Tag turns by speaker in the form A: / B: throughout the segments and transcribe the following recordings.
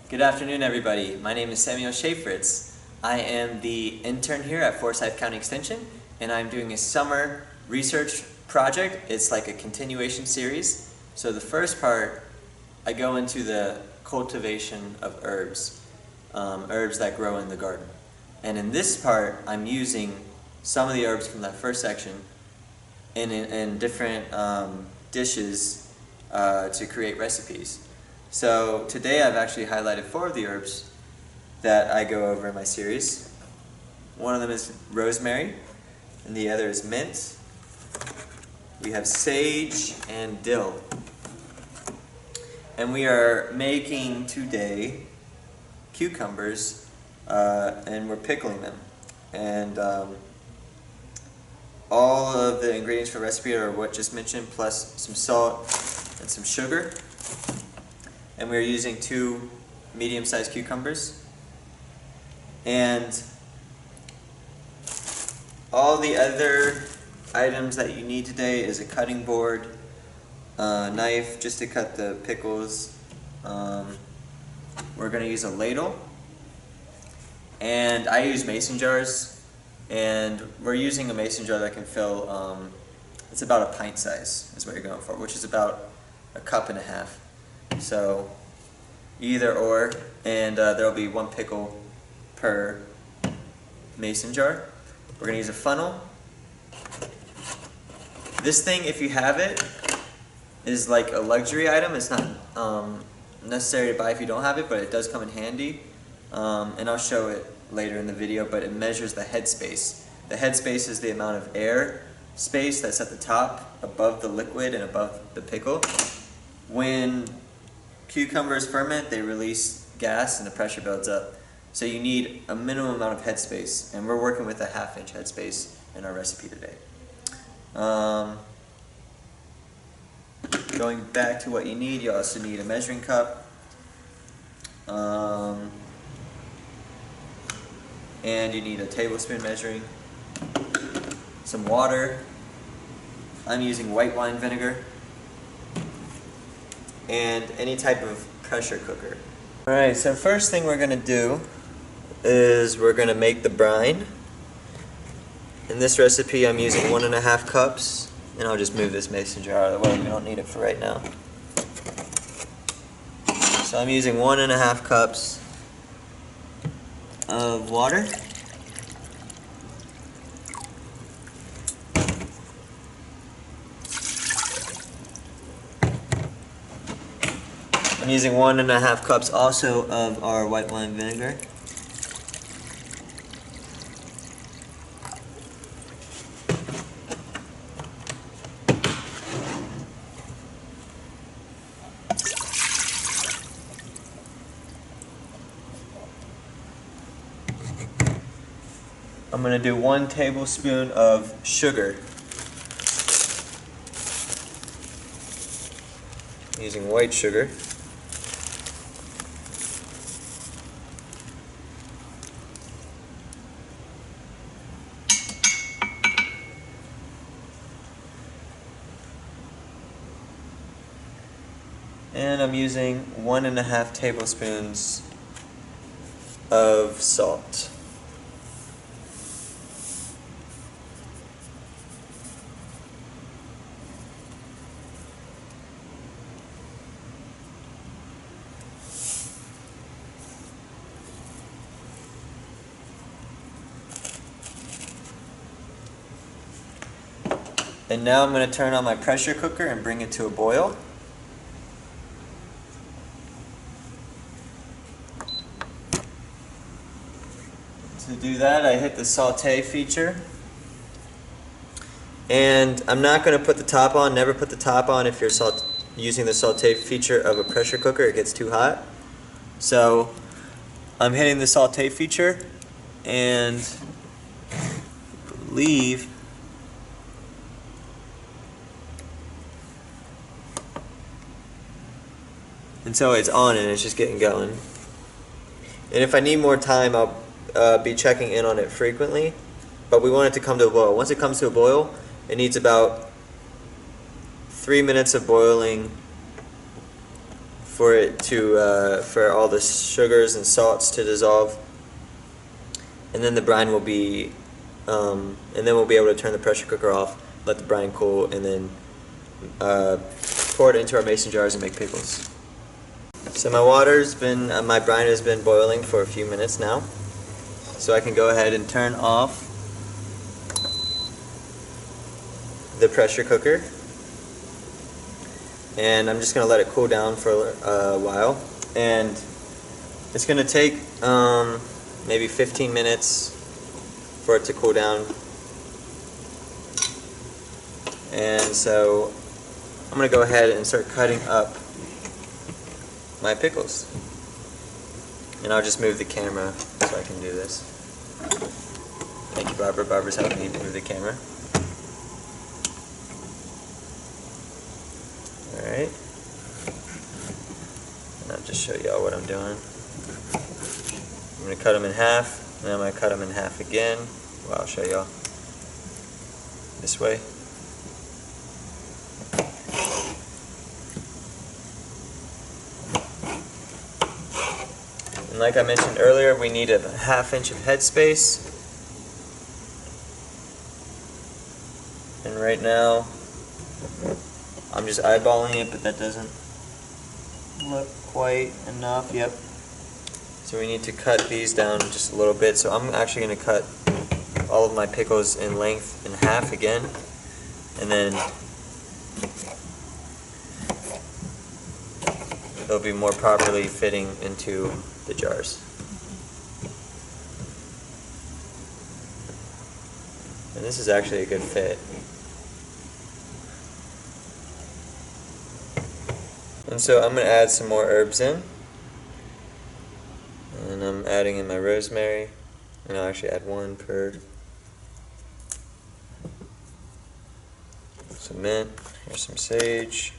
A: Good afternoon, everybody. My name is Samuel Schaefritz. I am the intern here at Forsyth County Extension, and I'm doing a summer research project. It's like a continuation series. So the first part, I go into the cultivation of herbs, herbs that grow in the garden. And in this part, I'm using some of the herbs from that first section in different dishes to create recipes. So today I've actually highlighted 4 of the herbs that I go over in my series. One of them is rosemary, and the other is mint. We have sage and dill. And we are making today cucumbers, and we're pickling them. And all of the ingredients for the recipe are what just mentioned, plus some salt and some sugar. And we're using 2 medium-sized cucumbers. And all the other items that you need today is a cutting board, knife just to cut the pickles. We're going to use a ladle. And I use mason jars. And we're using a mason jar that can fill, it's about a pint size is what you're going for, which is about a cup and a half. So either or, and there'll be 1 pickle per mason jar. We're going to use a funnel. This thing, if you have it, is like a luxury item. It's not necessary to buy if you don't have it, but it does come in handy. And I'll show it later in the video, but it measures the head space. The head space is the amount of air space that's at the top, above the liquid and above the pickle. When cucumbers ferment, they release gas and the pressure builds up. So you need a minimum amount of headspace, and we're working with a 1/2 inch headspace in our recipe today. Going back to what you need, you also need a measuring cup, and you need a tablespoon measuring, some water. I'm using white wine vinegar, and any type of pressure cooker. Alright, so first thing we're going to do is we're going to make the brine. In this recipe I'm using 1.5 cups, and I'll just move this mason jar out of the way, we don't need it for right now. So I'm using 1.5 cups of water. I'm using 1.5 cups also of our white wine vinegar. I'm going to do 1 tablespoon of sugar. I'm using white sugar. And I'm using 1.5 tablespoons of salt. And now I'm going to turn on my pressure cooker and bring it to a boil. To do that, I hit the saute feature. And I'm not going to put the top on. Never put the top on if you're using the saute feature of a pressure cooker. It gets too hot. So I'm hitting the saute feature, and I believe and so it's on and it's just getting going. And if I need more time, I'll be checking in on it frequently, but we want it to come to a boil. Once it comes to a boil, it needs about 3 minutes of boiling for it to for all the sugars and salts to dissolve, and then the brine will be and then we'll be able to turn the pressure cooker off, let the brine cool, and then pour it into our mason jars and make pickles. So my brine has been boiling for a few minutes now, so I can go ahead and turn off the pressure cooker, and I'm just going to let it cool down for a while, and it's going to take maybe 15 minutes for it to cool down. And so I'm going to go ahead and start cutting up my pickles, and I'll just move the camera so I can do this. Thank you, Barbara. Barbara's helping me move the camera. Alright, and I'll just show y'all what I'm doing. I'm going to cut them in half, and I'm going to cut them in half again. Well, I'll show y'all this way. And like I mentioned earlier, we need a ½ inch of headspace. And right now, I'm just eyeballing it, but that doesn't look quite enough. Yep. So we need to cut these down just a little bit. So I'm actually going to cut all of my pickles in length in half again, and then they'll be more properly fitting into the jars. And this is actually a good fit. And so I'm going to add some more herbs in. And I'm adding in my rosemary. And I'll actually add one per. Some mint. Here's some sage.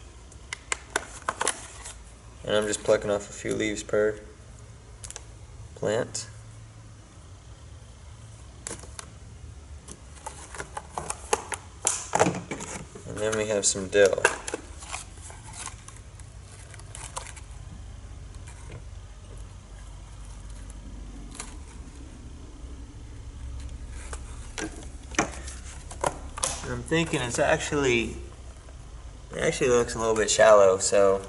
A: And I'm just plucking off a few leaves per plant. And then we have some dill. And I'm thinking it actually looks a little bit shallow, so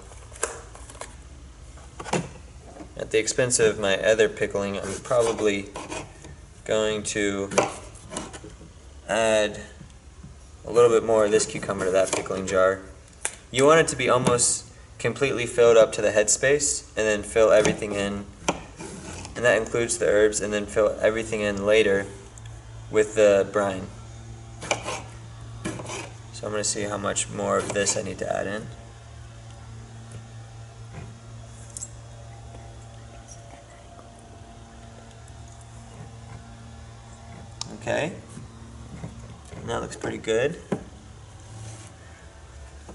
A: at the expense of my other pickling, I'm probably going to add a little bit more of this cucumber to that pickling jar. You want it to be almost completely filled up to the headspace, and then fill everything in, and that includes the herbs, and then fill everything in later with the brine. So I'm going to see how much more of this I need to add in. Okay, and that looks pretty good.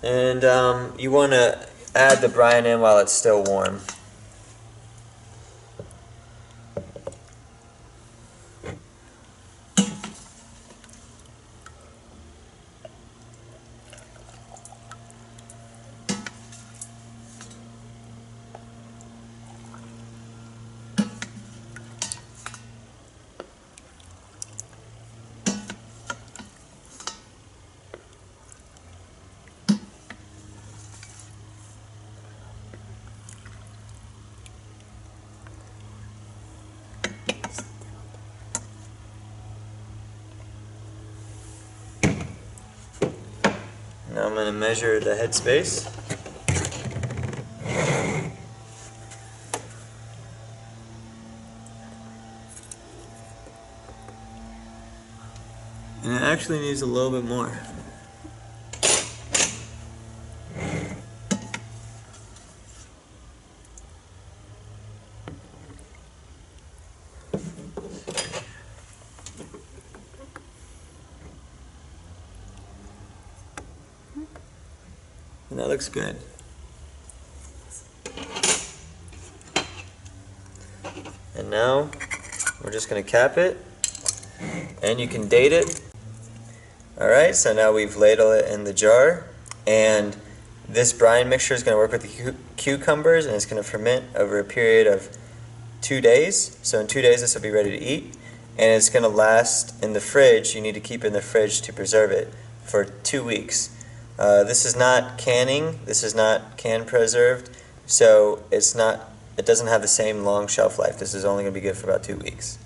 A: And you want to add the brine in while it's still warm. Now I'm going to measure the headspace. And it actually needs a little bit more. And that looks good. And now we're just going to cap it, and you can date it. Alright, so now we've ladled it in the jar, and this brine mixture is going to work with the cucumbers, and it's going to ferment over a period of 2 days. So in 2 days this will be ready to eat, and it's going to last in the fridge. You need to keep it in the fridge to preserve it for 2 weeks. This is not canning. This is not can preserved, so it doesn't have the same long shelf life. This is only going to be good for about 2 weeks.